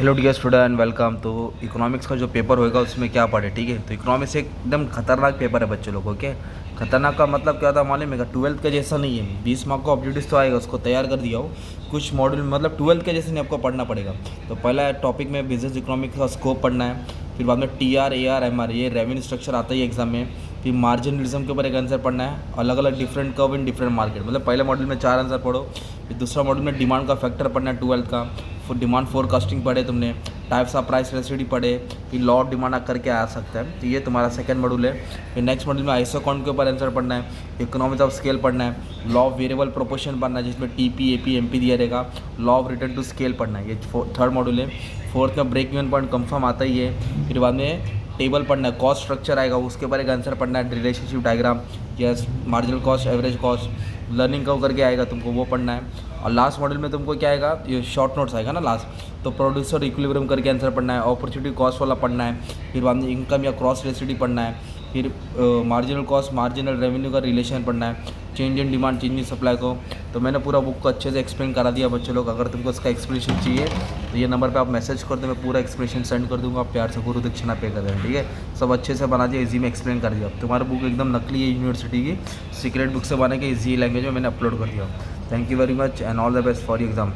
Hello dear student, welcome. तो economics का जो पेपर होएगा उसमें क्या पढ़े, ठीक है। तो इकोनॉमिक्स एक एकदम खतरनाक पेपर है बच्चे लोगों के। खतरनाक का मतलब क्या था मालूम है? ट्वेल्थ का जैसा नहीं है। 20 मार्क का ऑब्जेक्टिव्स तो आएगा, उसको तैयार कर दिया हो। कुछ मॉड्यूल मतलब ट्वेल्थ के जैसे नहीं आपको पढ़ना पड़ेगा। तो पहला टॉपिक में बिजनेस इकोनॉमिक्स का स्कोप पढ़ना है। फिर बाद में TR AR MR, ये रेवेन्यू स्ट्रक्चर आता है एग्जाम में। फिर मार्जिनलिज्म के ऊपर एक आंसर पढ़ना है, अलग अलग different curve in different market. मतलब पहले मॉड्यूल में 4 आंसर पढ़ो। फिर दूसरा मॉड्यूल में डिमांड का फैक्टर पढ़ना है ट्वेल्थ का। फिर डिमांड फोरकास्टिंग पढ़े तुमने, टाइप्स ऑफ प्राइस रेसिडी पढ़े, फिर लॉ ऑफ डिमांड करके आ सकता है। तो ये तुम्हारा सेकंड मॉड्यूल है। फिर नेक्स्ट मॉड्यूल में आइसोकॉन के ऊपर आंसर पढ़ना है, इकोनॉमिक्स ऑफ स्केल पढ़ना है, लॉ ऑफ वेरिएबल प्रोपोर्शन पढ़ना है जिसमें TP AP MP दिया रहेगा, law of return to scale पढ़ना है। ये थर्ड मॉड्यूल है। फोर्थ का ब्रेक इवन पॉइंट कंफर्म आता ही है। फिर बाद में टेबल पढ़ना है, कॉस्ट स्ट्रक्चर आएगा, उसके ऊपर एक आंसर पढ़ना है, relationship diagram, yes, marginal cost, average cost, learning कव करके आएगा तुमको, वो पढ़ना है। और लास्ट मॉड्यूल में तुमको क्या आएगा, ये शॉर्ट नोट्स आएगा ना लास्ट, तो प्रोड्यूसर इक्विलिब्रियम करके आंसर पढ़ना है, अपॉर्चुनिटी कॉस्ट वाला पढ़ना है। फिर बाद में इनकम या क्रॉस रेसिडी पढ़ना है। फिर मार्जिनल कॉस्ट मार्जिनल रेवेन्यू का रिलेशन पढ़ना है, change in demand change in supply को। तो मैंने पूरा बुक को अच्छे से एक्सप्लेन करा दिया बच्चे लोग। अगर तुमको इसका एक्सप्लेनेशन चाहिए तो ये नंबर पे आप मैसेज कर दो, मैं पूरा एक्सप्लेनेशन सेंड कर दूंगा। आप प्यार से गुरु दक्षिणा पे कर देना, ठीक है। सब अच्छे से बना दिया, इजी में एक्सप्लेन कर दिया। तुम्हारा बुक एकदम नकली है, यूनिवर्सिटी की सीक्रेट बुक से बना के इजी लैंग्वेज में मैंने अपलोड कर दिया। Thank you very much and all the best for your exam.